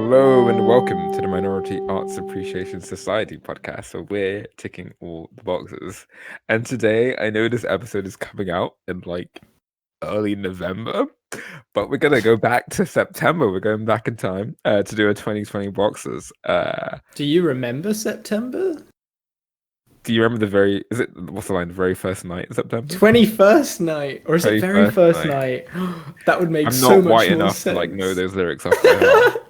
Hello and welcome to the Minority Arts Appreciation Society podcast, where we're ticking all the boxes. And today, I know this episode is coming out in like early November, but we're gonna go back to September. We're going back in time to do a 2020 boxes. Do you remember September? Do you remember what's the line? The very first night in September? 21st night, or is it very first night? That would make so much more sense. I'm not white enough to like know those lyrics off my heart.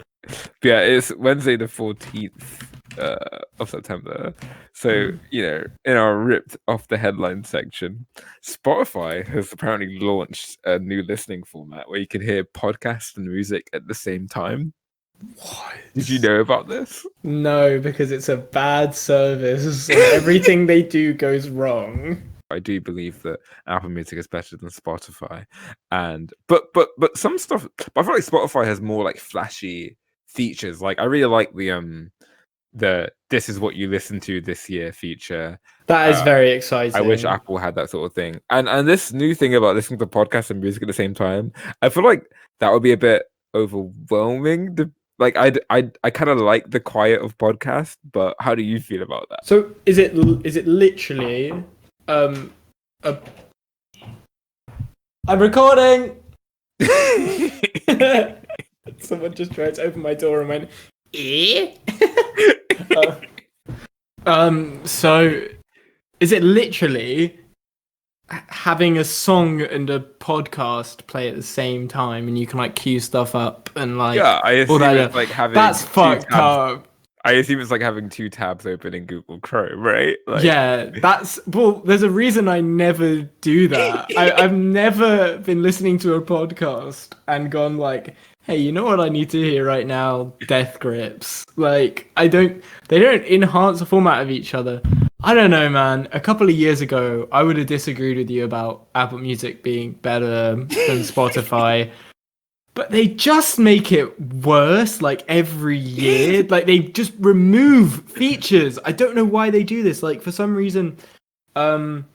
But yeah, it's Wednesday the 14th of September. So, in our ripped off the headline section, Spotify has apparently launched a new listening format where you can hear podcasts and music at the same time. What? Did you know about this? No, because it's a bad service. Everything they do goes wrong. I do believe that Apple Music is better than Spotify, but some stuff. But I feel like Spotify has more like flashy features. Like I really like the "this is what you listen to this year" feature. That is very exciting. I wish Apple had that sort of thing. And this new thing about listening to podcasts and music at the same time, I feel like that would be a bit overwhelming. I kind of like the quiet of podcasts, but how do you feel about that? So is it literally I'm recording. Someone just tried to open my door and went, eh? So is it literally having a song and a podcast play at the same time, and you can like queue stuff up and like I assume it's like having that's fucked up. I assume it's like having two tabs open in Google Chrome, right? Like... Yeah, there's a reason I never do that. I've never been listening to a podcast and gone like, hey, you know what I need to hear right now? Death grips. Like, they don't enhance the format of each other. I don't know, man. A couple of years ago, I would have disagreed with you about Apple Music being better than Spotify. But they just make it worse, like, every year. Like, they just remove features. I don't know why they do this. Like, for some reason, now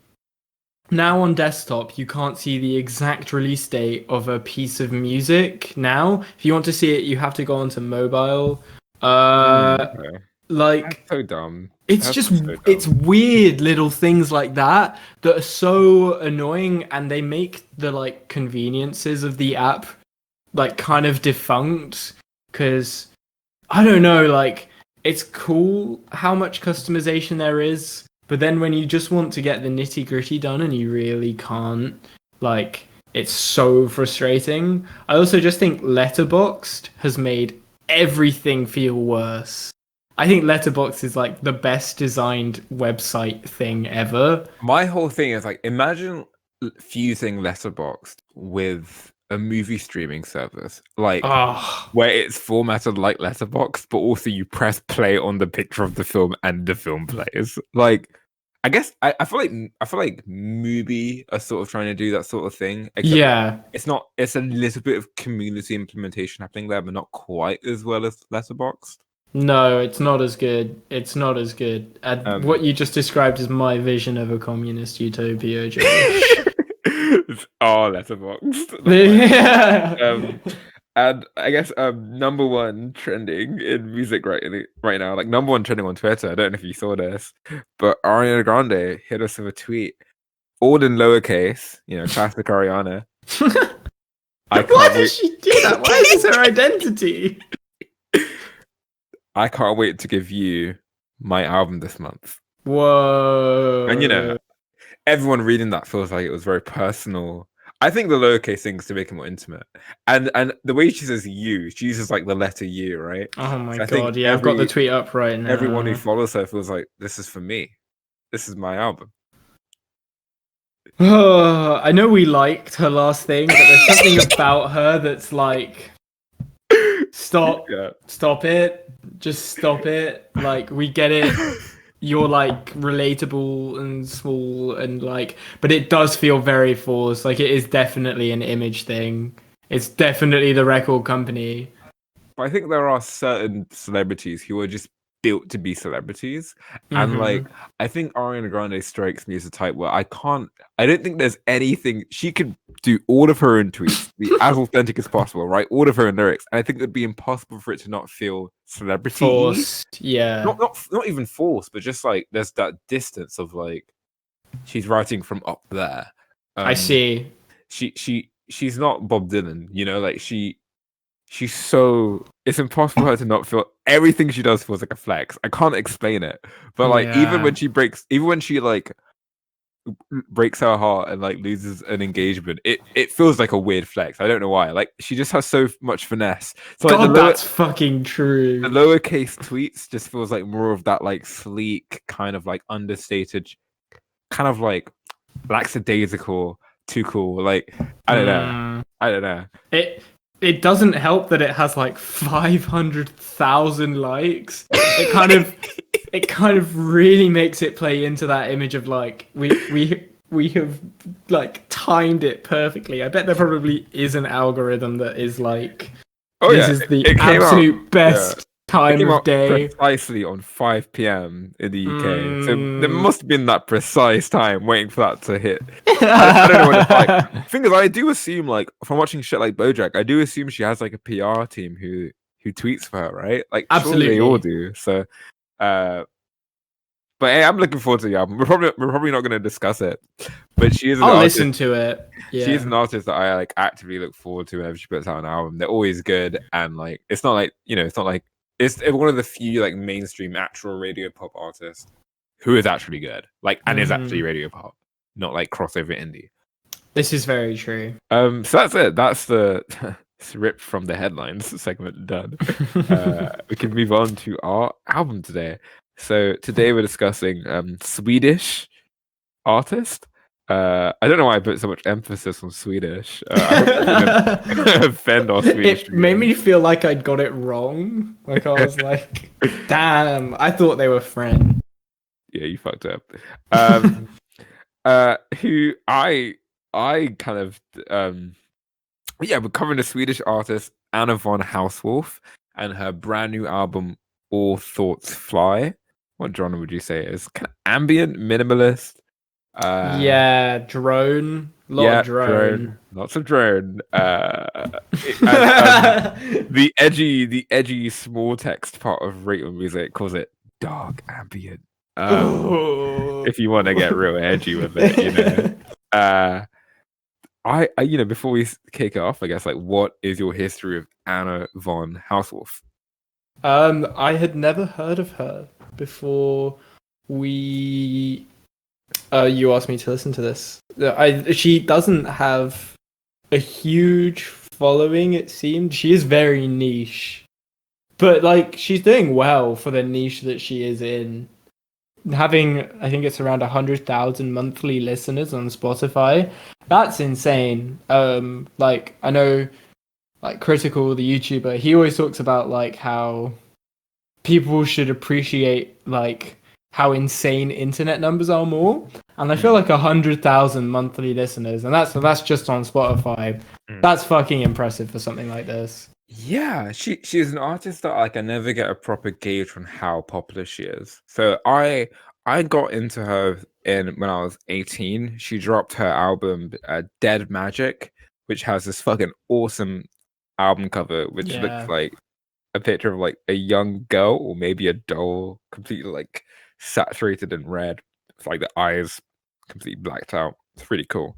on desktop, you can't see the exact release date of a piece of music now. If you want to see it, you have to go onto mobile. Okay. Like, that's so dumb. It's weird little things like that are so annoying, and they make the, like, conveniences of the app like kind of defunct, because I don't know, like, it's cool how much customization there is, but then when you just want to get the nitty gritty done and you really can't, like, it's so frustrating. I also just think Letterboxd has made everything feel worse. I think Letterboxd is like the best designed website thing ever. My whole thing is like, imagine fusing Letterboxd with a movie streaming service, like where it's formatted like Letterboxd, but also you press play on the picture of the film and the film plays. Like, I guess I feel like Mubi are sort of trying to do that sort of thing. Yeah, it's a little bit of community implementation happening there, but not quite as well as Letterboxd. No, it's not as good. It's not as good. What you just described is my vision of a communist utopia, Joji. Letterboxd. Yeah. And I guess number one trending in music right now, like number one trending on Twitter. I don't know if you saw this, but Ariana Grande hit us with a tweet, all in lowercase. Classic Ariana. Why did she do that? Why is this her identity? I can't wait to give you my album this month. Whoa. And everyone reading that feels like it was very personal. I think the lowercase things to make it more intimate. And the way she says you, she uses like the letter U, right? Oh my God, yeah, I've got the tweet up right now. Everyone who follows her feels like, this is for me. This is my album. Oh, I know we liked her last thing, but there's something about her that's like, stop it. Just stop it. Like, we get it. You're like relatable and small and like, but it does feel very forced. Like, it is definitely an image thing. It's definitely the record company. But I think there are certain celebrities who are just built to be celebrities. And like I think Ariana Grande strikes me as a type where I don't think there's anything she could do all of her own tweets, be as authentic as possible, right? All of her own lyrics. And I think it'd be impossible for it to not feel celebrity forced. Yeah. Not even forced, but just like there's that distance of like she's writing from up there. I see. She's not Bob Dylan, you know, like she's so it's impossible for her to not feel everything she does feels like a flex. I can't explain it. But like even when she like breaks her heart and like loses an engagement, it feels like a weird flex. I don't know why. Like she just has so much finesse. So like God, that's fucking true. The lowercase tweets just feels like more of that like sleek kind of like understated, kind of like lackadaisical, too cool. Like I don't know. It doesn't help that it has like 500,000 likes. It kind of really makes it play into that image of like we have like timed it perfectly. I bet there probably is an algorithm that is like this is the absolute best time of day. Precisely on 5 p.m. in the UK. So there must have been that precise time waiting for that to hit. I don't know what it's like. The thing is, I do assume, like, from watching shit like BoJack, I do assume she has like a PR team who tweets for her, right? Like, absolutely, they all do. So, but hey, I'm looking forward to the album. We're probably not going to discuss it, but she is. I'll listen to it. Yeah. She's an artist that I like actively look forward to whenever she puts out an album. They're always good, and like, it's not like it's one of the few like mainstream actual radio pop artists who is actually good, like, and is actually radio pop, not like crossover indie. This is very true. So that's it. That's the ripped from the headlines segment done. We can move on to our album today. So today we're discussing Swedish artist. I don't know why I put so much emphasis on Swedish. I hope offend our Swedish. It made me feel like I'd got it wrong. Like I was like, damn, I thought they were friends. Yeah, you fucked up. Who I kind of we're covering the Swedish artist Anna von Hausswolff and her brand new album All Thoughts Fly. What genre would you say it is? Kind of ambient, minimalist. Drone. Of drone. Lots of drone. The edgy small text part of Rate on Music calls it dark ambient. If you want to get real edgy with it, you know. I before we kick off, I guess, like, what is your history of Anna von Hausswolff? I had never heard of her before you asked me to listen to this. She doesn't have a huge following, it seemed. She is very niche, but like she's doing well for the niche that she is in. Having, I think it's around 100,000 monthly listeners on Spotify. That's insane. Like I know, like Critical, the YouTuber, he always talks about like how people should appreciate like how insane internet numbers are more. And I feel like 100,000 monthly listeners, and that's just on Spotify. That's fucking impressive for something like this. Yeah, she's an artist that like I never get a proper gauge on how popular she is. So I got into her when I was 18. She dropped her album Dead Magic, which has this fucking awesome album cover, which looks like a picture of like a young girl or maybe a doll, completely like saturated in red. It's like the eyes completely blacked out. It's pretty cool.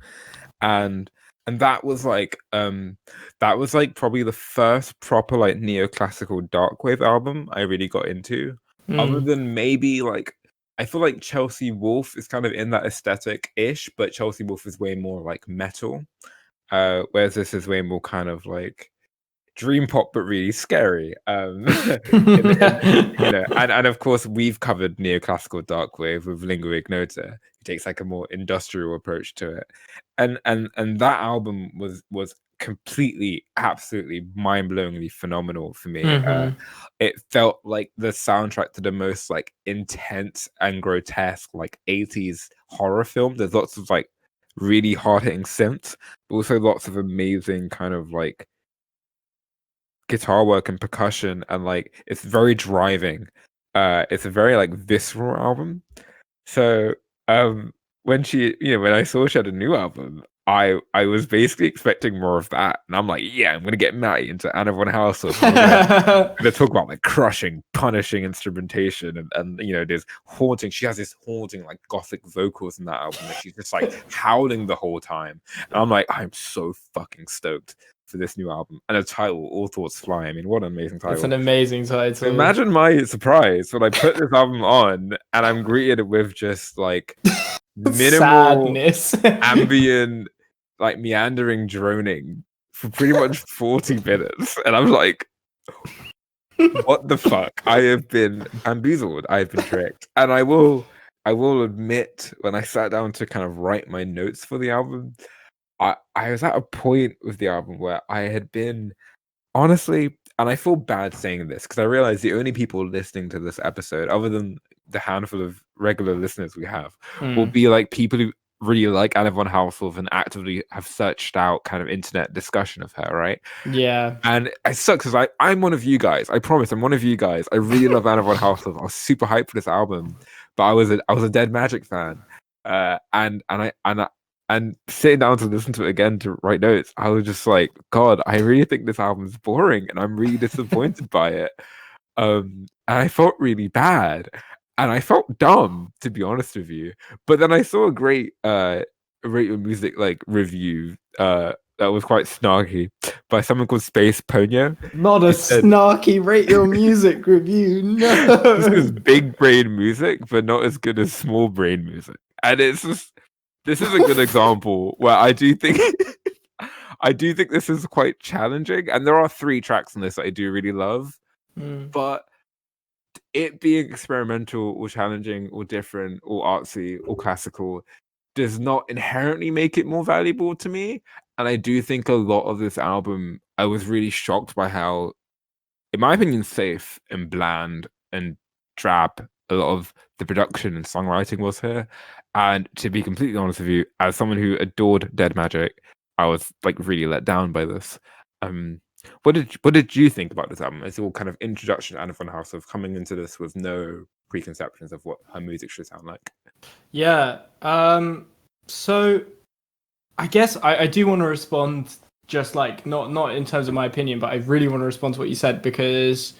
And that was like probably the first proper like neoclassical darkwave album I really got into. Other than maybe like, I feel like Chelsea Wolfe is kind of in that aesthetic-ish, but Chelsea Wolfe is way more like metal. Whereas this is way more kind of like dream pop, but really scary. And of course we've covered neoclassical darkwave with Lingua Ignota, who takes like a more industrial approach to it. And that album was completely, absolutely mind-blowingly phenomenal for me. It felt like the soundtrack to the most like intense and grotesque like 80s horror film. There's lots of like really hard-hitting synths, but also lots of amazing kind of like guitar work and percussion, and like it's very driving. it's a very like visceral album. So when when I saw she had a new album, I was basically expecting more of that, and I'm like, yeah, I'm gonna get Matty into Anna von Hausswolff, and we're gonna talk about like crushing, punishing instrumentation, and there's haunting. She has this haunting like gothic vocals in that album that she's just like howling the whole time, and I'm like, I'm so fucking stoked for this new album. And a title, All Thoughts Fly. I mean, what an amazing title. It's an amazing title. So imagine my surprise when I put this album on and I'm greeted with just like minimal sadness, ambient, like meandering droning for pretty much 40 minutes. And I'm like, what the fuck? I have been bamboozled. I've been tricked. And I will admit, when I sat down to kind of write my notes for the album, I was at a point with the album where I had been, honestly, and I feel bad saying this because I realize the only people listening to this episode, other than the handful of regular listeners we have, will be like people who really like Anna von Hausswolff and actively have searched out kind of internet discussion of her, right? Yeah. And it sucks because I'm one of you guys. I promise I'm one of you guys. I really love Anna von Hausswolff. I was super hyped for this album, but I was a Dead Magic fan, and sitting down to listen to it again to write notes, I was just like, God, I really think this album's boring, and I'm really disappointed by it. And I felt really bad, and I felt dumb, to be honest with you. But then I saw a great Rate Your Music like review that was quite snarky by someone called Space Ponyo. Not a snarky Rate Your Music review. No, this is big brain music, but not as good as small brain music, and it's just. This is a good example where I do think this is quite challenging, and there are 3 tracks on this that I do really love, but it being experimental or challenging or different or artsy or classical does not inherently make it more valuable to me. And I do think a lot of this album, I was really shocked by how, in my opinion, safe and bland and drab a lot of the production and songwriting was here. And to be completely honest with you, as someone who adored Dead Magic, I was like really let down by this. What did you think about this album? It's all kind of introduction to Anna von Hausswolff, coming into this with no preconceptions of what her music should sound like. Yeah. So I guess I do want to respond, just like not in terms of my opinion, but I really want to respond to what you said, because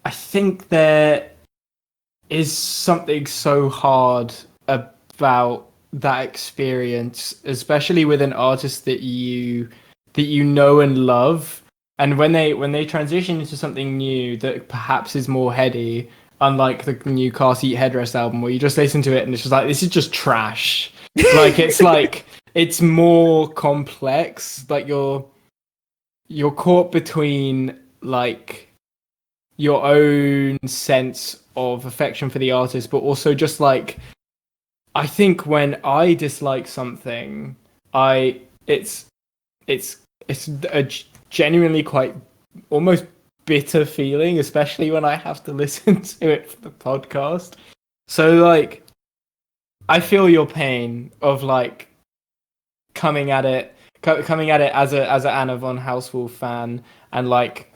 I think there is something so hard about that experience, especially with an artist that you know and love, and when they transition into something new that perhaps is more heady, unlike the new Car Seat Headrest album where you just listen to it and it's just like, this is just trash. like it's more complex, like you're caught between like your own sense of affection for the artist, but also just like, I think when I dislike something, it's a genuinely quite almost bitter feeling, especially when I have to listen to it for the podcast. So like, I feel your pain of like coming at it as a Anna von Hausswolff fan, and like,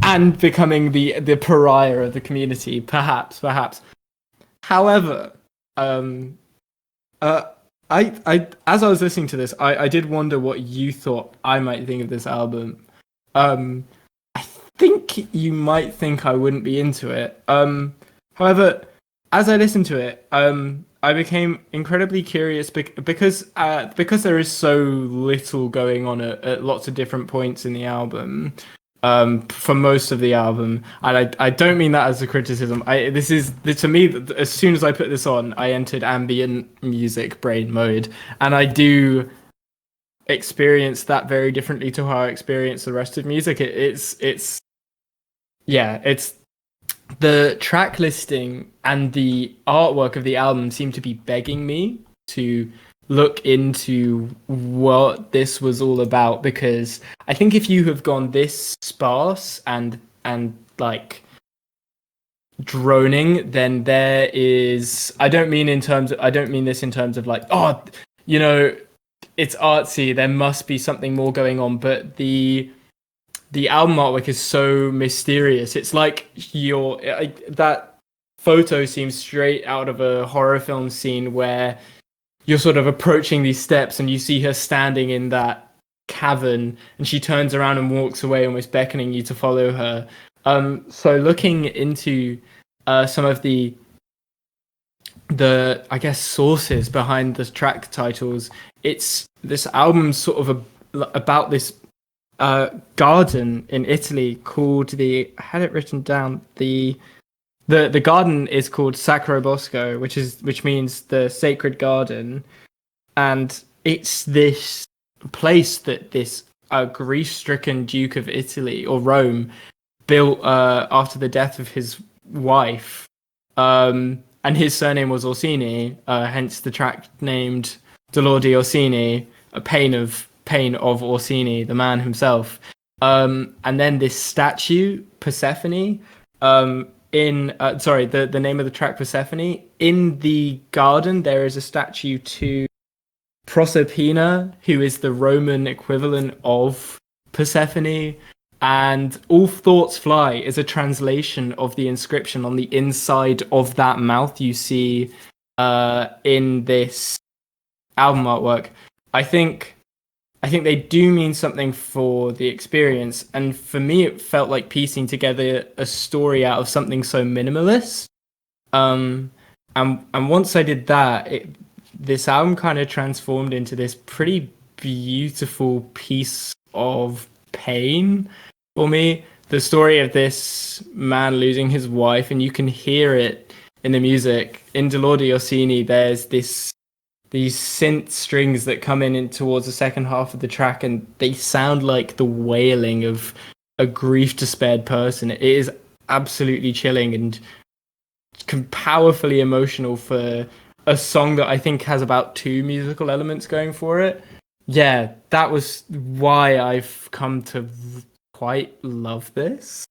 and becoming the pariah of the community, perhaps. However, I as I was listening to this, I did wonder what you thought I might think of this album. I think you might think I wouldn't be into it. However, as I listened to it, I became incredibly curious because there is so little going on at lots of different points in the album. For most of the album, and I don't mean that as a criticism. This is to me, as soon as I put this on, I entered ambient music brain mode, and I do experience that very differently to how I experience the rest of music. It's the track listing and the artwork of the album seem to be begging me to look into what this was all about, because I think if you have gone this sparse and like droning, then there is, I don't mean this in terms of like, oh, it's artsy, there must be something more going on, but the the album artwork is so mysterious. It's like that photo seems straight out of a horror film scene where you're sort of approaching these steps and you see her standing in that cavern and she turns around and walks away, almost beckoning you to follow her. So looking into some of the I guess sources behind the track titles, it's this album sort of about this garden in Italy called I had it written down. The garden is called Sacro Bosco, which means the sacred garden, and it's this place that this grief-stricken Duke of Italy or Rome built after the death of his wife, and his surname was Orsini, hence the track named Dolor di Orsini, a pain of Orsini, the man himself. And then this statue, Persephone, the name of the track, Persephone. In the garden, there is a statue to Proserpina, who is the Roman equivalent of Persephone. And All Thoughts Fly is a translation of the inscription on the inside of that mouth you see in this album artwork. I think they do mean something for the experience, and for me it felt like piecing together a story out of something so minimalist. And once I did that, this album kind of transformed into this pretty beautiful piece of pain for me. The story of this man losing his wife, and you can hear it in the music. In Dolor di Orsini, there's these synth strings that come in towards the second half of the track, and they sound like the wailing of a grief-despaired person. It is absolutely chilling and powerfully emotional for a song that I think has about 2 musical elements going for it. Yeah, that was why I've come to quite love this.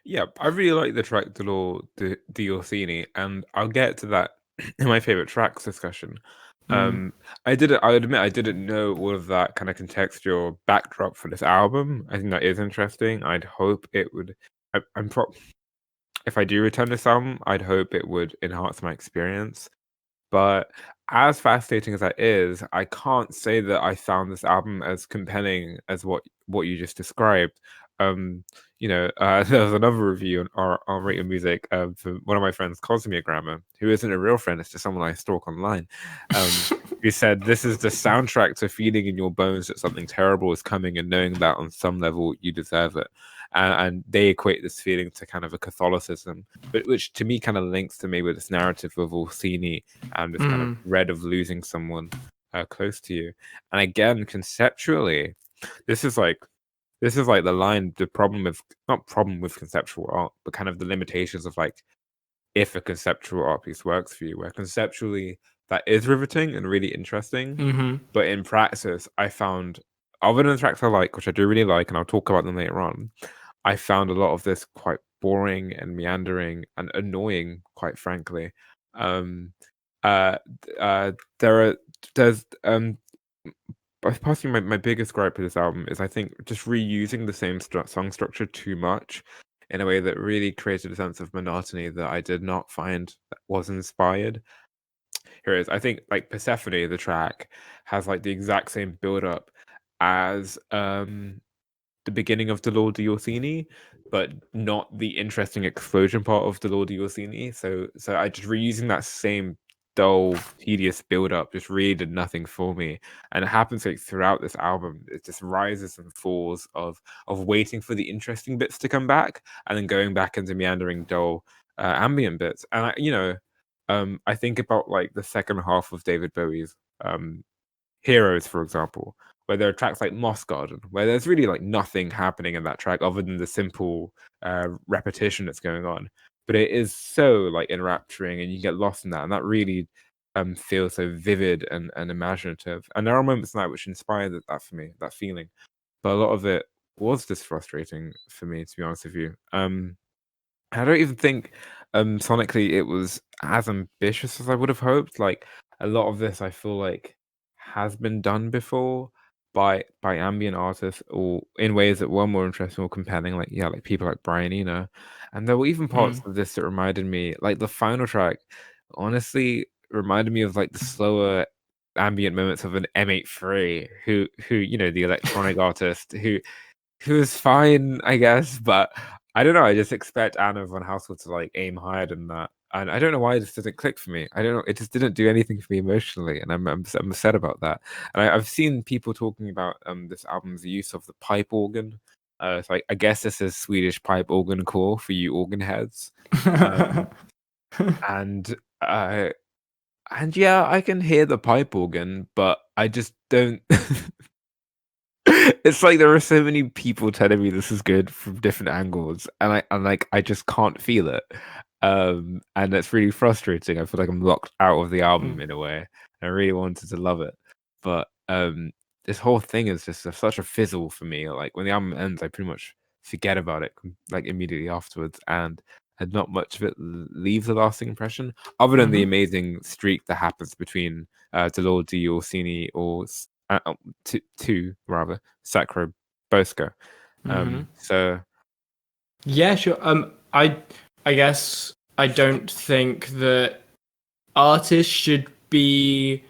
Yeah, I really like the track Dolor di Orsini, and I'll get to that in my favorite tracks discussion. I admit I didn't know all of that kind of contextual backdrop for this album. I think that is interesting. I'd hope it would. If I do return this album, I'd hope it would enhance my experience. But as fascinating as that is, I can't say that I found this album as compelling as what you just described. There was another review on Rate Your Music from one of my friends, Cosmia Grammar, who isn't a real friend, it's just someone I stalk online. Who said, "This is the soundtrack to feeling in your bones that something terrible is coming and knowing that on some level you deserve it." And they equate this feeling to kind of a Catholicism, but which to me kind of links to me with this narrative of Orsini and this kind of dread of losing someone close to you. And again, conceptually, this is like the line, not problem with conceptual art, but kind of the limitations of like, if a conceptual art piece works for you, where conceptually that is riveting and really interesting, but in practice, I found, other than the tracks I like, which I do really like, and I'll talk about them later on, I found a lot of this quite boring and meandering and annoying, quite frankly. Personally, my biggest gripe with this album is I think just reusing the same song structure too much in a way that really created a sense of monotony that I did not find was inspired. Here it is. I think like Persephone, the track, has like the exact same build up as the beginning of Dolor di Orsini, but not the interesting explosion part of Dolor di Orsini. So I just reusing that same dull, tedious build up just really did nothing for me. And it happens like throughout this album. It just rises and falls of waiting for the interesting bits to come back and then going back into meandering dull ambient bits. And I think about like the second half of David Bowie's Heroes, for example, where there are tracks like Moss Garden, where there's really like nothing happening in that track other than the simple repetition that's going on. But it is so like enrapturing, and you get lost in that, and that really feels so vivid and imaginative. And there are moments in that which inspire that for me, that feeling. But a lot of it was just frustrating for me, to be honest with you. I don't even think sonically it was as ambitious as I would have hoped. Like a lot of this, I feel like has been done before. by ambient artists, or in ways that were more interesting or compelling, like like people like Brian Eno. And there were even parts of this that reminded me, like the final track, honestly reminded me of like the slower ambient moments of an M83, who the electronic artist who is fine, I guess, but I don't know. I just expect Anna von Hausswolff to like aim higher than that, and I don't know why it just didn't click for me. I don't know. It just didn't do anything for me emotionally, and I'm upset about that. And I've seen people talking about this album's use of the pipe organ. So I guess this is Swedish pipe organ core for you organ heads. And yeah, I can hear the pipe organ, but I just don't. It's like there are so many people telling me this is good from different angles, and I just can't feel it. And that's really frustrating. I feel like I'm locked out of the album in a way. I really wanted to love it, but this whole thing is just such a fizzle for me. Like when the album ends, I pretty much forget about it like immediately afterwards, and not much of it leaves a lasting impression, other than the amazing streak that happens between Delordi, Orsini, or two rather, Sacro Bosco. So yeah, sure. I guess I don't think that artists should be.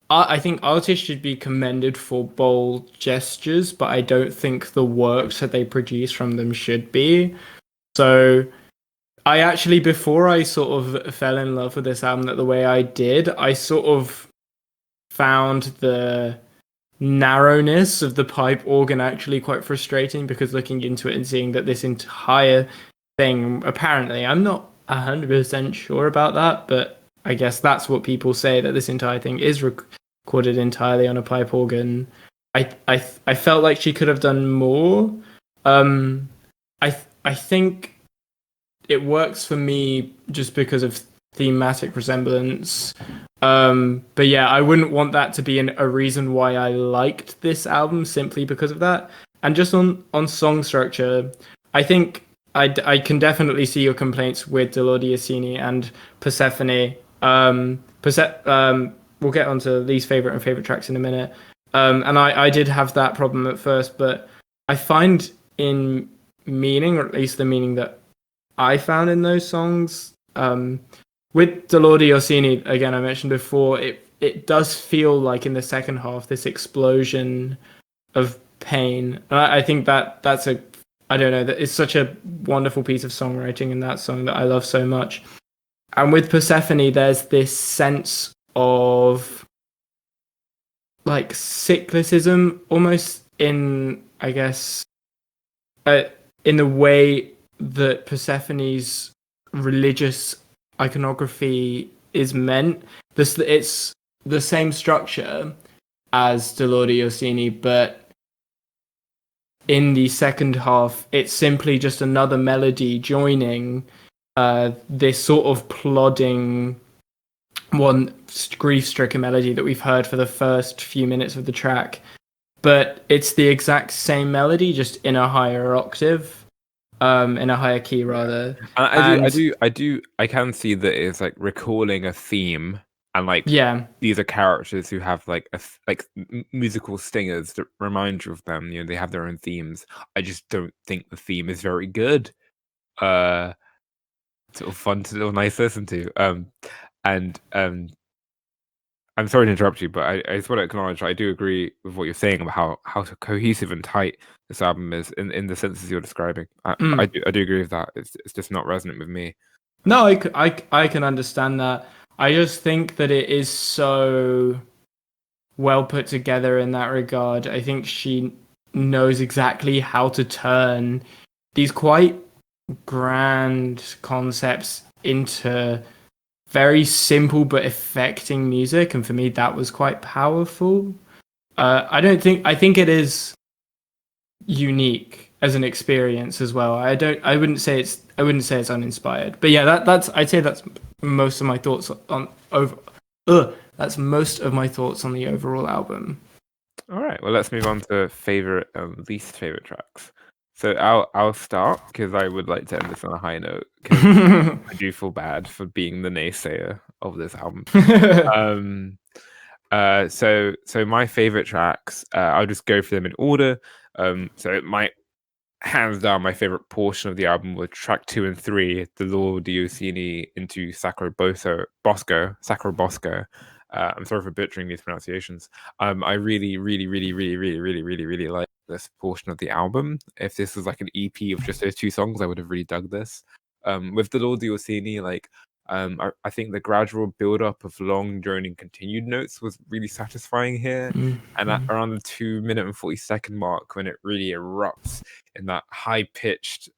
I think artists should be commended for bold gestures, but I don't think the works that they produce from them should be. So I actually, before I sort of fell in love with this album the way I did, I sort of found the narrowness of the pipe organ actually quite frustrating, because looking into it and seeing that this entire thing, apparently, I'm not 100% sure about that, but I guess that's what people say, that this entire thing is recorded entirely on a pipe organ. I felt like she could have done more. I think it works for me just because of thematic resemblance. But yeah, I wouldn't want that to be a reason why I liked this album, simply because of that. And just on song structure, I think I can definitely see your complaints with Delordi Assini and Persephone. We'll get onto least favorite and favorite tracks in a minute. And I did have that problem at first, but I find in meaning, or at least the meaning that I found in those songs, with Delordi Orsini, again, I mentioned before, it does feel like in the second half, this explosion of pain. And I think that's I don't know, that it's such a wonderful piece of songwriting in that song that I love so much. And with Persephone, there's this sense of like cyclicism, almost in, I guess, in the way that Persephone's religious iconography is meant. It's the same structure as Delordi Orsini, but in the second half, it's simply just another melody joining this sort of plodding one grief-stricken melody that we've heard for the first few minutes of the track. But it's the exact same melody, just in a higher octave. In a higher key rather. I can see that it's like recalling a theme, and like these are characters who have like musical stingers that remind you of them. They have their own themes. I just don't think the theme is very good. Sort of fun to nice listen to. And I'm sorry to interrupt you, but I just want to acknowledge I do agree with what you're saying about how cohesive and tight this album is in the senses you're describing. I do agree with that. It's just not resonant with me. No, I can understand that. I just think that it is so well put together in that regard. I think she knows exactly how to turn these quite grand concepts into very simple but affecting music, and for me that was quite powerful. I think it is unique as an experience as well. I wouldn't say it's uninspired, but yeah, I'd say that's most of my thoughts on that's most of my thoughts on the overall album. All right, well, let's move on to favorite and least favorite tracks. So I'll start, because I would like to end this on a high note, because I do feel bad for being the naysayer of this album. So my favorite tracks, I'll just go through them in order. So my hands down, my favorite portion of the album was track 2 and 3, the Lord Diocini into Sacro Bosco. I'm sorry for butchering these pronunciations. I really, really, really, really, really, really, really, really like this portion of the album. If this was like an EP of just those 2 songs, I would have really dug this. With the Lord Diocini, like, I think the gradual build-up of long, droning, continued notes was really satisfying here. And at around the 2-minute and 40-second mark, when it really erupts in that high-pitched,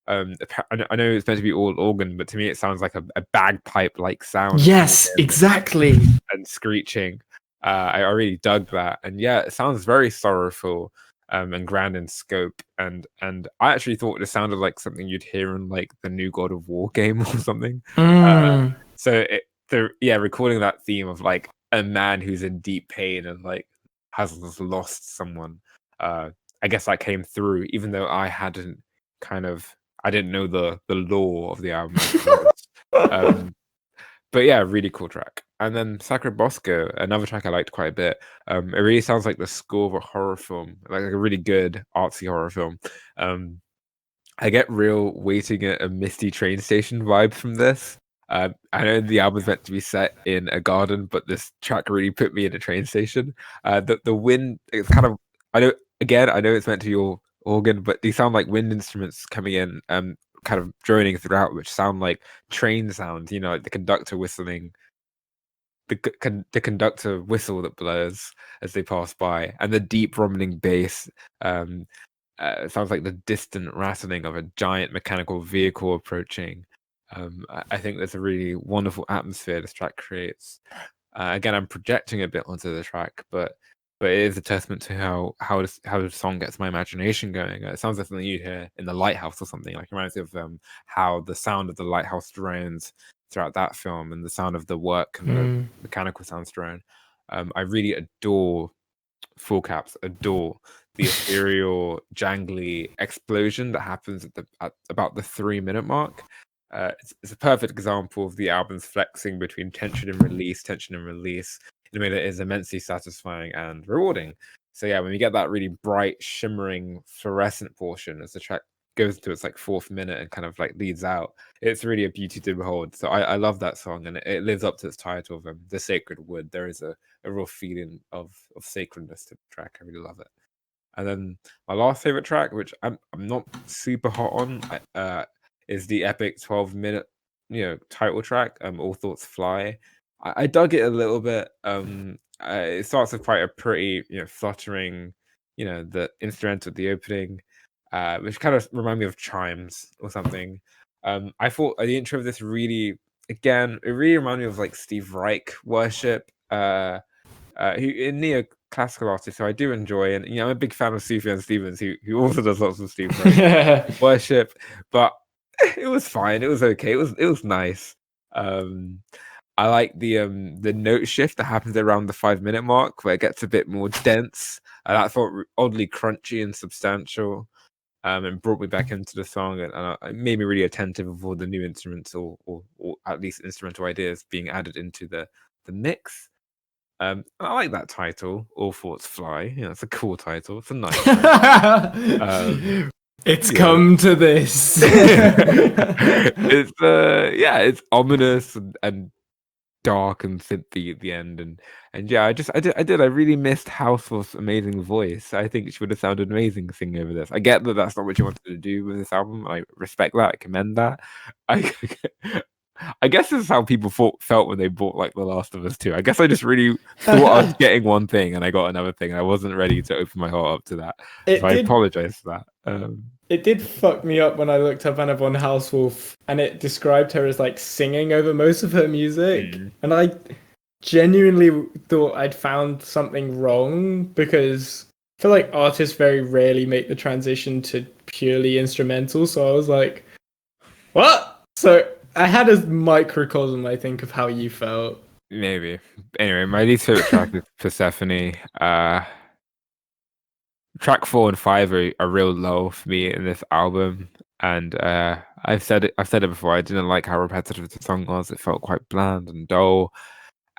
I know it's meant to be all organ, but to me it sounds like a bagpipe-like sound. Yes, exactly. And screeching. I really dug that. And yeah, it sounds very sorrowful. And grand in scope, and I actually thought it sounded like something you'd hear in like the new God of War game or something. Recording that theme of like a man who's in deep pain and like has lost someone. I guess that came through, even though I didn't know the lore of the album. But yeah, really cool track. And then Sacro Bosco, another track I liked quite a bit. It really sounds like the score of a horror film, like a really good artsy horror film. I get real waiting at a misty train station vibe from this. I know the album's meant to be set in a garden, but this track really put me in a train station. The wind, it's kind of, I know it's meant to be all organ, but these sound like wind instruments coming in, kind of droning throughout, which sound like train sounds, like the conductor whistling, the conductor whistle that blows as they pass by, and the deep rumbling bass sounds like the distant rattling of a giant mechanical vehicle approaching. I think there's a really wonderful atmosphere this track creates. Again, I'm projecting a bit onto the track, but it is a testament to how the song gets my imagination going. It sounds like something you'd hear in the lighthouse or something. Like, it reminds me of how the sound of the lighthouse drones throughout that film, and the sound of the work and the mechanical sounds drone. I really adore, full caps, adore the ethereal, jangly explosion that happens at about the 3-minute mark. It's a perfect example of the album's flexing between tension and release, in a way that is immensely satisfying and rewarding. So yeah, when we get that really bright, shimmering, fluorescent portion as the track goes into its like 4th minute and kind of like leads out, it's really a beauty to behold. So I love that song, and it lives up to its title of The Sacred Wood. There is a real feeling of sacredness to the track. I really love it. And then my last favorite track, which I'm not super hot on, is the epic 12-minute title track, All Thoughts Fly. I dug it a little bit. It starts with quite a pretty fluttering, the instrumental at the opening, which kind of remind me of chimes or something. I thought the intro of this really reminded me of like Steve Reich worship, who in neoclassical artist, so I do enjoy, and I'm a big fan of Sufjan Stevens, who also does lots of Steve Reich worship, but it was fine. It was okay. It was nice. I like the note shift that happens around the 5-minute mark, where it gets a bit more dense. That felt oddly crunchy and substantial, and brought me back into the song, and it made me really attentive of all the new instruments, or at least instrumental ideas being added into the mix. I like that title, All Thoughts Fly. It's a cool title. It's a nice title. It's come to this. It's ominous and dark and synthy at the end, and yeah, I really missed Hausswolff's amazing voice. I think she would have sounded amazing singing over this. I get that that's not what you wanted to do with this album. I respect that. I commend that. I guess this is how people felt when they bought like The Last of Us 2. I guess I just really thought I was getting one thing and I got another thing, and I wasn't ready to open my heart up to that. I apologize for that. It did fuck me up when I looked up Anna von Hausswolff, and it described her as like singing over most of her music. And I genuinely thought I'd found something wrong, because I feel like artists very rarely make the transition to purely instrumental. So I was like, what? So I had a microcosm, I think, of how you felt. Maybe. Anyway, my least favorite track is Persephone. Track 4 and 5 are real low for me in this album, and I've said it before. I didn't like how repetitive the song was. It felt quite bland and dull,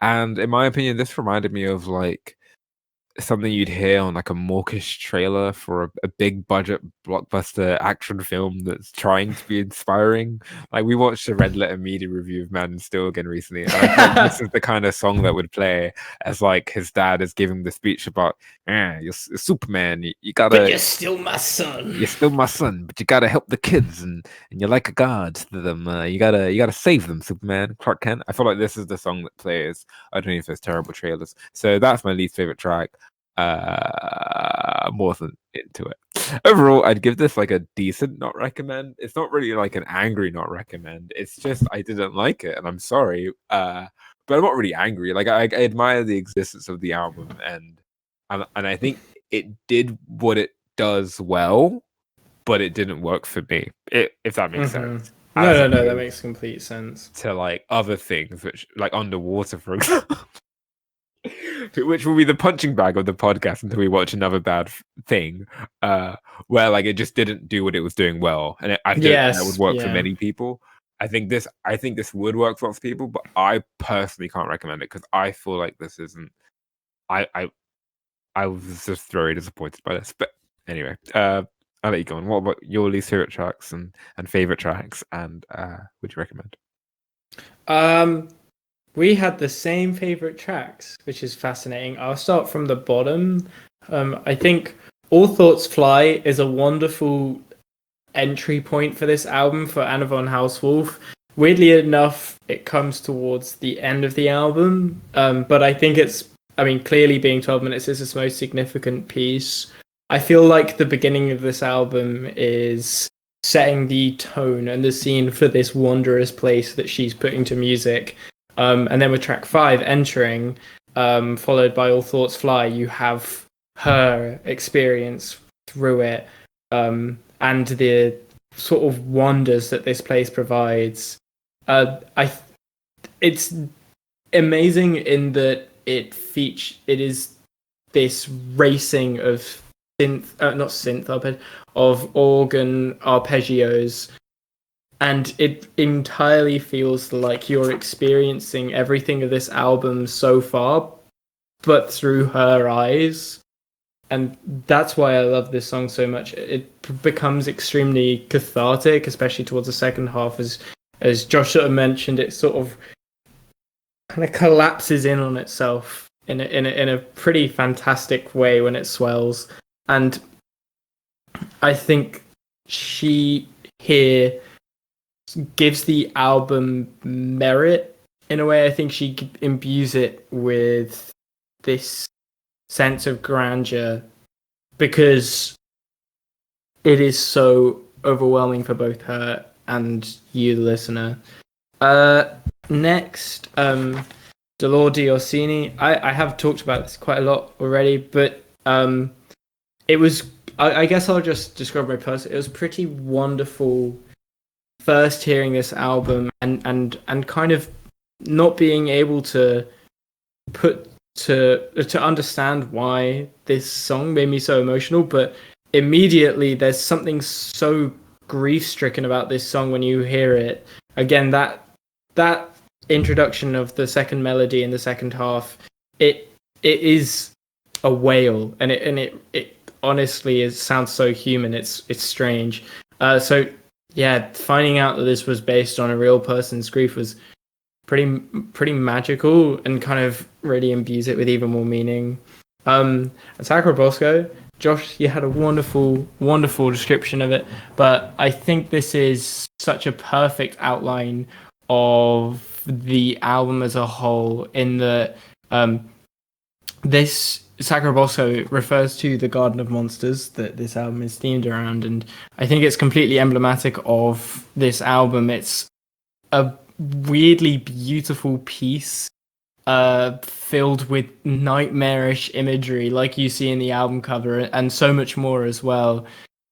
And in my opinion, this reminded me of like something you'd hear on like a mawkish trailer for a big budget blockbuster action film that's trying to be inspiring. Like we watched a Red Letter Media review of Man Still again recently, and I thought this is the kind of song that would play as like his dad is giving the speech about, you're Superman, you gotta, but you're still my son. You're still my son, but you gotta help the kids, and you're like a god to them. You gotta save them, Superman, Clark Kent. I feel like this is the song that plays. I don't know if there's terrible trailers, so that's my least favorite track. More than into it. Overall, I'd give this like a decent not recommend. It's not really like an angry not recommend. It's just I didn't like it, and I'm sorry. But I'm not really angry. Like I admire the existence of the album, and I think it did what it does well, but it didn't work for me. If that makes sense. No, that makes complete sense. To like other things, which like Underwater, for example. Which will be the punching bag of the podcast until we watch another bad thing, where like it just didn't do what it was doing well, and I don't think that would work for many people. I think this would work for lots of people, but I personally can't recommend it because I feel like this isn't. I was just very disappointed by this, but anyway, I'll let you go on. What about your least favorite tracks and favorite tracks, and would you recommend? We had the same favorite tracks, which is fascinating. I'll start from the bottom. I think All Thoughts Fly is a wonderful entry point for this album for Anna von Hausswolff. Weirdly enough, it comes towards the end of the album, but I think clearly being 12 minutes is its most significant piece. I feel like the beginning of this album is setting the tone and the scene for this wondrous place that she's putting to music. And then with track 5 entering, followed by All Thoughts Fly, you have her experience through it, and the sort of wonders that this place provides. It's amazing in that it is this racing of of organ arpeggios. And it entirely feels like you're experiencing everything of this album so far, but through her eyes. And that's why I love this song so much. It becomes extremely cathartic, especially towards the second half. As Josh sort of mentioned, it sort of kind of collapses in on itself in a pretty fantastic way when it swells. And I think she here gives the album merit in a way. I think she imbues it with this sense of grandeur because it is so overwhelming for both her and you, the listener. Next, Dolor Orsini. I have talked about this quite a lot already, but it was. I guess I'll just describe my person. It was pretty wonderful. First hearing this album and kind of not being able to understand why this song made me so emotional, but immediately there's something so grief-stricken about this song when you hear it. Again, that introduction of the second melody in the second half, it is a wail, and it honestly sounds so human. It's strange. So yeah, finding out that this was based on a real person's grief was pretty magical and kind of really imbues it with even more meaning. Sacra Bosco, Josh, you had a wonderful description of it, but I think this is such a perfect outline of the album as a whole in that this Sacra Bosco refers to the Garden of Monsters that this album is themed around, and I think it's completely emblematic of this album. It's a weirdly beautiful piece filled with nightmarish imagery like you see in the album cover, and so much more as well.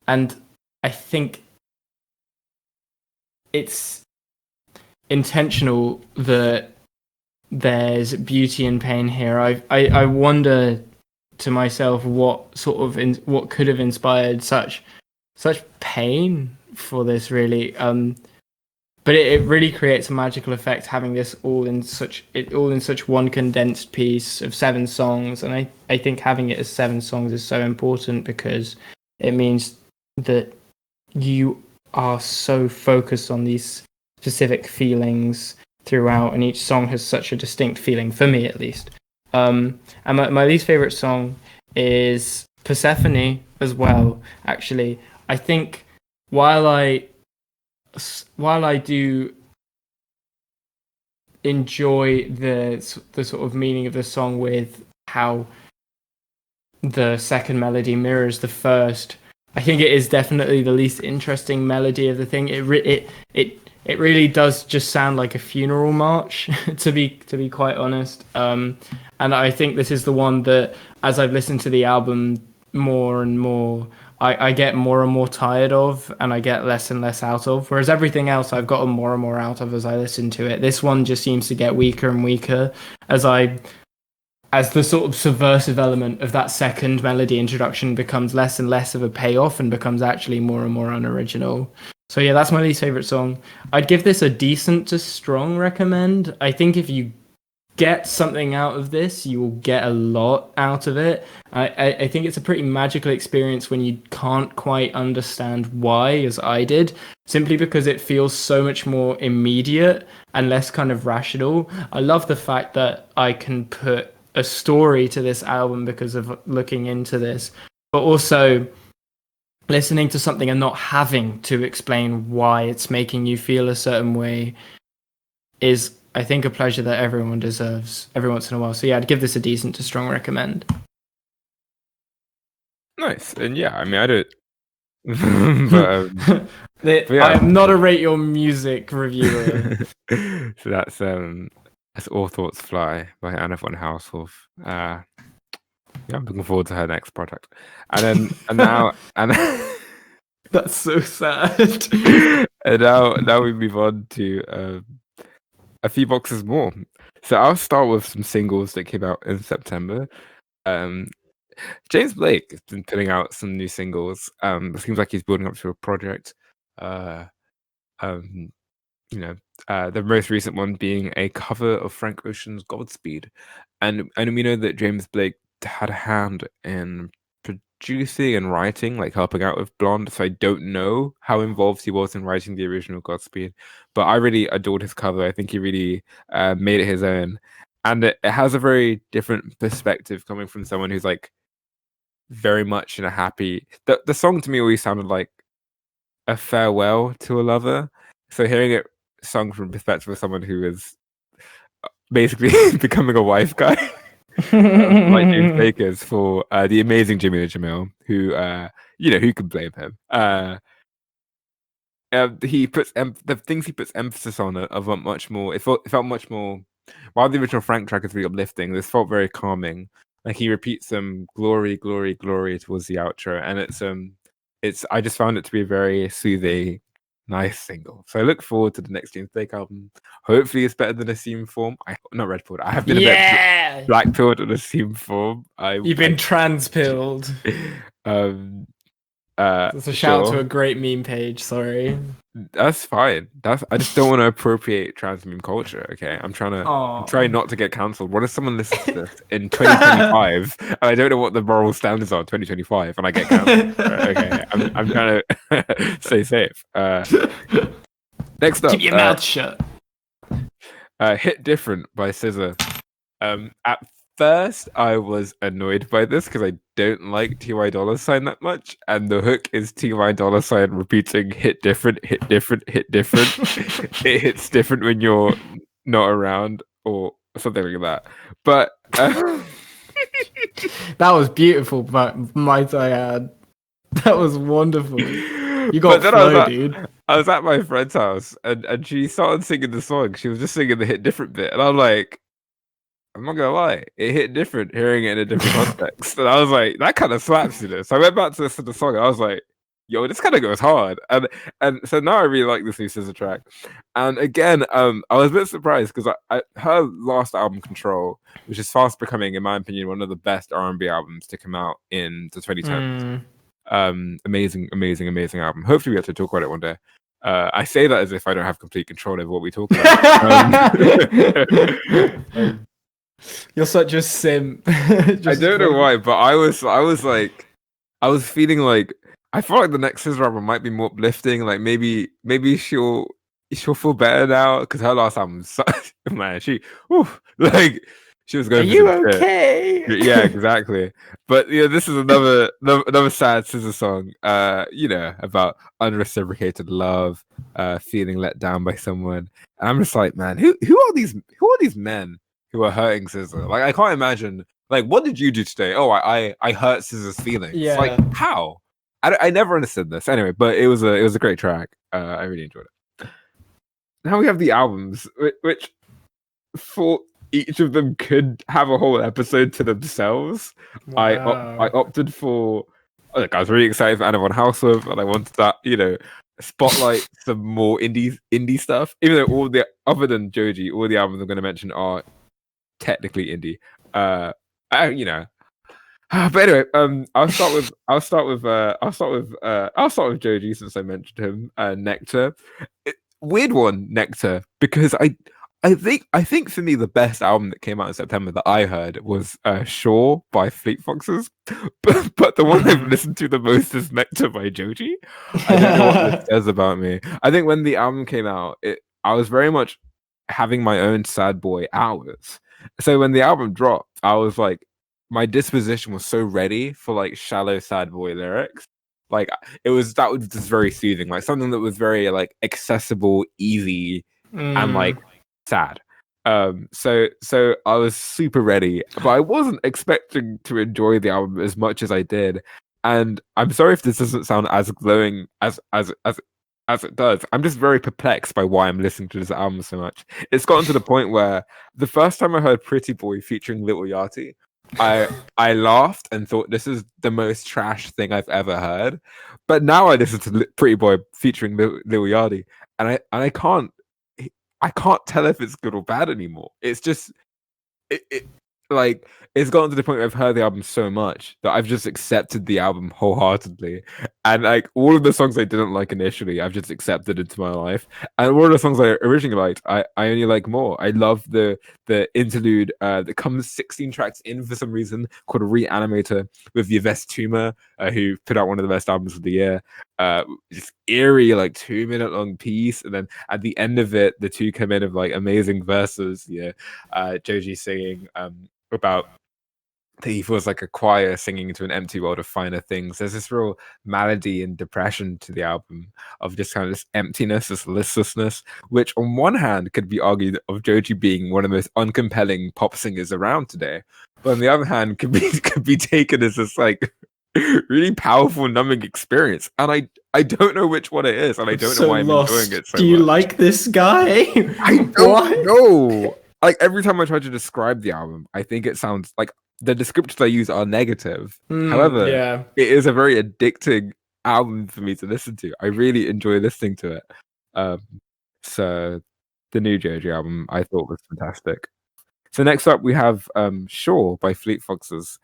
And I think it's intentional that there's beauty and pain here. I wonder to myself what could have inspired such pain for this, really, but it really creates a magical effect having this all in such one condensed piece of 7 songs. And I think having it as 7 songs is so important because it means that you are so focused on these specific feelings throughout, and each song has such a distinct feeling, for me at least. And my least favorite song is Persephone as well, actually. I think while I do enjoy the sort of meaning of the song with how the second melody mirrors the first, I think it is definitely the least interesting melody of the thing. It really does just sound like a funeral march, to be quite honest. And I think this is the one that, as I've listened to the album more and more, I get more and more tired of, and I get less and less out of. Whereas everything else I've gotten more and more out of as I listen to it. This one just seems to get weaker and weaker as the sort of subversive element of that second melody introduction becomes less and less of a payoff and becomes actually more and more unoriginal. So yeah, that's my least favorite song. I'd give this a decent to strong recommend. I think if you get something out of this, you will get a lot out of it. I think it's a pretty magical experience when you can't quite understand why, as I did, simply because it feels so much more immediate and less kind of rational. I love the fact that I can put a story to this album because of looking into this, but also listening to something and not having to explain why it's making you feel a certain way is, I think, a pleasure that everyone deserves every once in a while. So yeah, I'd give this a decent to strong recommend. Nice. And yeah, I mean, I don't but yeah. I am not a rate your music reviewer. So that's All Thoughts Fly by Anna von Hausswolff. Yeah, I'm looking forward to her next project. And now that's so sad. And now we move on to a few boxes more. So I'll start with some singles that came out in September. James Blake has been putting out some new singles. It seems like he's building up to a project. The most recent one being a cover of Frank Ocean's Godspeed. And we know that James Blake had a hand in producing and writing, like helping out with Blonde. So I don't know how involved he was in writing the original Godspeed, but I really adored his cover. I think he really made it his own. And it has a very different perspective coming from someone who's like very much in a happy... The song to me always sounded like a farewell to a lover. So hearing it sung from the perspective of someone who is basically becoming a wife guy, like James Blake is for the amazing Jimmy Jamil, who who can blame him? He puts the things he puts emphasis on are much more. It felt much more. While the original Frank track is really uplifting, this felt very calming. Like he repeats some glory, glory, glory towards the outro, and it's. I just found it to be a very soothing, nice single. So I look forward to the next James Blake album. Hopefully, it's better than Assumed Form. Not Red Pilled. I have been a bit Black Pilled and Assumed Form. You've been trans pilled. That's a shout out to a great meme page. Sorry. That's fine. I just don't want to appropriate trans meme culture. Okay, I'm trying not to get cancelled. What if someone listens to this in 2025 and I don't know what the moral standards are in 2025 and I get cancelled? Okay, I'm trying to stay safe. Next up, keep your mouth shut. Hit Different by SZA. At first, I was annoyed by this because I don't like T.Y. Dolla $ign that much, and the hook is T.Y. Dolla $ign repeating "hit different, hit different, hit different." It hits different when you're not around, or something like that. But that was beautiful, but might I add, that was wonderful. You got flow, dude. I was at my friend's house, and she started singing the song. She was just singing the "hit different" bit, and I'm like, I'm not gonna lie, it hit different hearing it in a different context. And I was like, that kind of slaps, So I went back to listen to the song and I was like, yo, this kind of goes hard. And so now I really like this new SZA track. And again, I was a bit surprised because her last album, Control, which is fast becoming, in my opinion, one of the best R&B albums to come out in the 2010s. Amazing album. Hopefully we get to talk about it one day. I say that as if I don't have complete control over what we talk about. You're such a simp. I don't know why, but I was feeling like I felt like the next Scissor album might be more uplifting. Like maybe she'll feel better now because her last album, man, she was going. Are you okay? Yeah, exactly. But this is another sad Scissor song. About unreciprocated love, feeling let down by someone. And I'm just like, man, who are these men who are hurting Scissor? Like, I can't imagine. Like, what did you do today? Oh, I hurt Scissor's feelings. Yeah. Like, how? I never understood this. Anyway, but it was a great track. I really enjoyed it. Now we have the albums, which for each of them could have a whole episode to themselves. Wow. I opted for. Like, I was really excited for Anna von Hausswolff, and I wanted that, spotlight some more indie stuff. Even though other than Joji, all the albums I'm going to mention are technically indie. But anyway, I'll start with Joji since I mentioned him. Nectar, weird one, Nectar, because I think for me the best album that came out in September that I heard was Shore by Fleet Foxes, but the one I've listened to the most is Nectar by Joji. I don't know what this says about me. I think when the album came out, I was very much having my own sad boy hours. So when the album dropped, I was like, my disposition was so ready for like shallow sad boy lyrics. Like that was just very soothing, like something that was very like accessible, easy, and like sad. So I was super ready, but I wasn't expecting to enjoy the album as much as I did. And I'm sorry if this doesn't sound as glowing as it does. I'm just very perplexed by why I'm listening to this album so much. It's gotten to the point where the first time I heard Pretty Boy featuring Lil Yachty, I laughed and thought this is the most trash thing I've ever heard. But now I listen to Pretty Boy featuring Lil Yachty, and I can't tell if it's good or bad anymore. It's just like it's gotten to the point where I've heard the album so much that I've just accepted the album wholeheartedly, and like all of the songs I didn't like initially, I've just accepted into my life. And one of the songs I originally liked, I only like more. I love the interlude that comes 16 tracks in for some reason, called Reanimator, with Yves Tumor, who put out one of the best albums of the year. Just eerie, like 2-minute long piece, and then at the end of it, the two come in of like amazing verses. Joji singing about that he feels like a choir singing into an empty world of finer things. There's this real malady and depression to the album of just kind of this emptiness, this listlessness, which on one hand could be argued of Joji being one of the most uncompelling pop singers around today, but on the other hand could be taken as this like really powerful, numbing experience. And I don't know which one it is, and I don't know why I'm enjoying it so much. Do you much. like this guy? I don't know. Like every time I try to describe the album, I think it sounds like the descriptors I use are negative. However, it is a very addicting album for me to listen to. I really enjoy listening to it. So the new Joji album I thought was fantastic. So next up we have Shore by Fleet Foxes,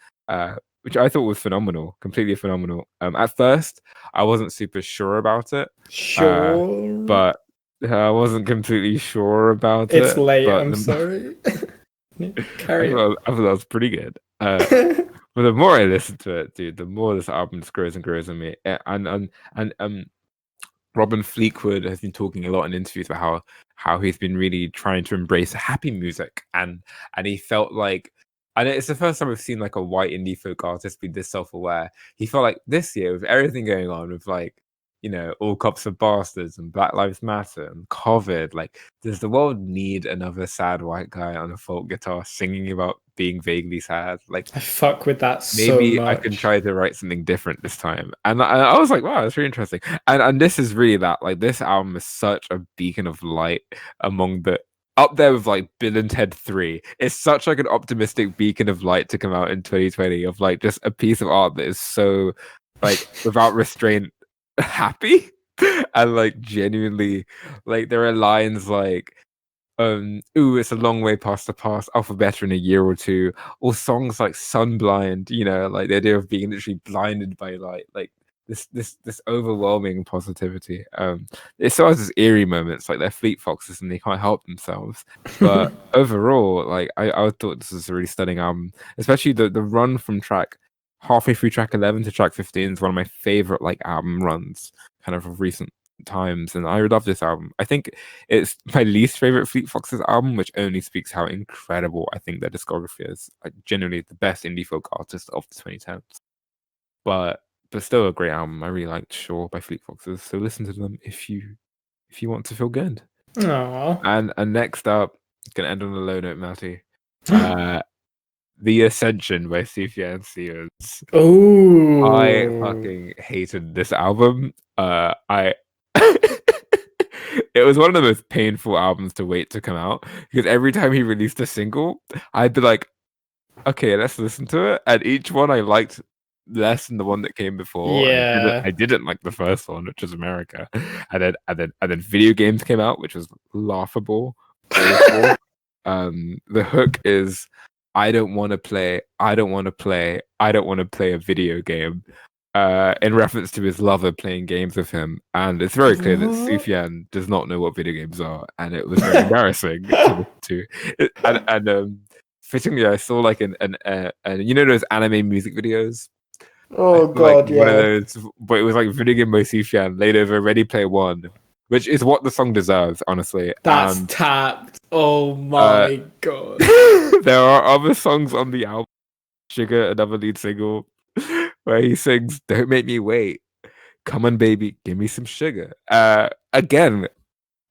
which I thought was phenomenal, completely phenomenal. At first, I wasn't super sure about it. But I wasn't completely sure about it. It's late, I'm sorry. Carry on. I thought that was pretty good. But the more I listen to it, dude, the more this album just grows and grows on me. And Robin Fleetwood has been talking a lot in interviews about how he's been really trying to embrace happy music, and he felt like, and it's the first time I've seen like a white indie folk artist be this self-aware. He felt like this year, with everything going on, with like, all cops are bastards and Black Lives Matter and COVID, like, does the world need another sad white guy on a folk guitar singing about being vaguely sad? Like, I fuck with that maybe so much. I can try to write something different this time. And I was like, wow, that's really interesting. And this is really that. Like, this album is such a beacon of light among the, up there with like Bill and Ted 3. It's such like an optimistic beacon of light to come out in 2020, of like just a piece of art that is so like without restraint happy, and like genuinely, like there are lines like ooh, it's a long way past the past, I'll feel better in a year or two, or songs like Sunblind, like the idea of being literally blinded by light. Like this overwhelming positivity. It still has these eerie moments, like they're Fleet Foxes and they can't help themselves. But overall, like I thought this was a really stunning album, especially the run from halfway through track 11 to track 15 is one of my favorite like album runs, kind of recent times, and I love this album. I think it's my least favorite Fleet Foxes album, which only speaks how incredible I think their discography is. Like genuinely the best indie folk artist of the 2010s. But still a great album. I really liked Shore by Fleet Foxes, so listen to them if you want to feel good. Aww. And next up, gonna end on a low note, Matty. The Ascension by Sufjan Stevens. Oh, I fucking hated this album. It was one of the most painful albums to wait to come out, because every time he released a single, I'd be like, okay, let's listen to it. And each one I liked less than the one that came before. Yeah. I didn't like the first one, which was America. And then video games came out, which was laughable. Awful. The hook is I don't want to play a video game. In reference to his lover playing games with him, and it's very clear that Sufjan does not know what video games are, and it was very embarrassing to listen to. And fittingly, I saw like an you know those anime music videos. Oh god, like, one of those, but it was like video game by Sufjan laid over Ready Player One, which is what the song deserves, honestly. That's tapped. Oh my god. There are other songs on the album, Sugar, another lead single, where he sings "Don't Make Me Wait," "Come on, baby, give me some sugar." Again,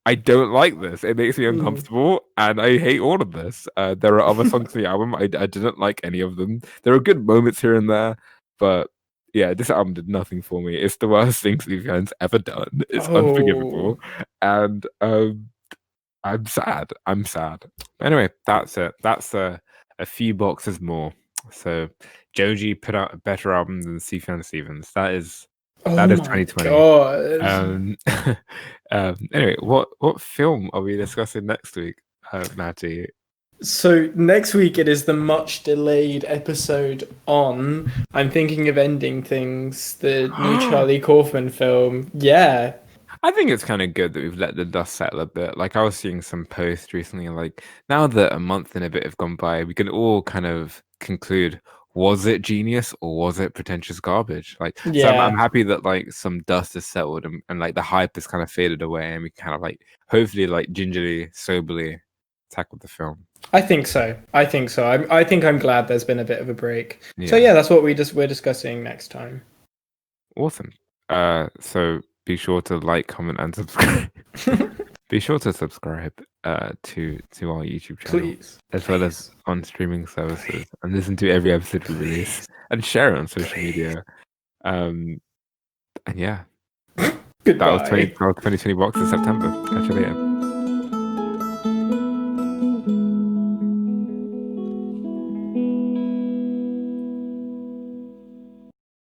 I don't like this. It makes me uncomfortable, and I hate all of this. There are other songs on the album. I didn't like any of them. There are good moments here and there, but yeah, this album did nothing for me. It's the worst thing Sufjan's ever done. It's unforgivable, and I'm sad. Anyway, that's it. That's a few boxes more. So Joji put out a better album than Sufjan Stevens. That is 2020. Anyway, what film are we discussing next week, Matty? So next week it is the much delayed episode on I'm Thinking of Ending Things, the new Charlie Kaufman film. Yeah. I think it's kind of good that we've let the dust settle a bit. Like I was seeing some posts recently, like now that a month and a bit have gone by, we can all kind of conclude, was it genius or was it pretentious garbage? Like, so I'm happy that like some dust has settled and like the hype has kind of faded away, and we kind of like hopefully like gingerly, soberly tackle the film. I think so. I think I'm glad there's been a bit of a break. Yeah. So yeah, that's what we're discussing next time. Awesome. So be sure to like, comment, and subscribe. Be sure to subscribe to our YouTube channel, please, as well as on streaming services, and listen to every episode we release, and share it on social media. And yeah, goodbye. That was 2020 Box in September. Catch you later.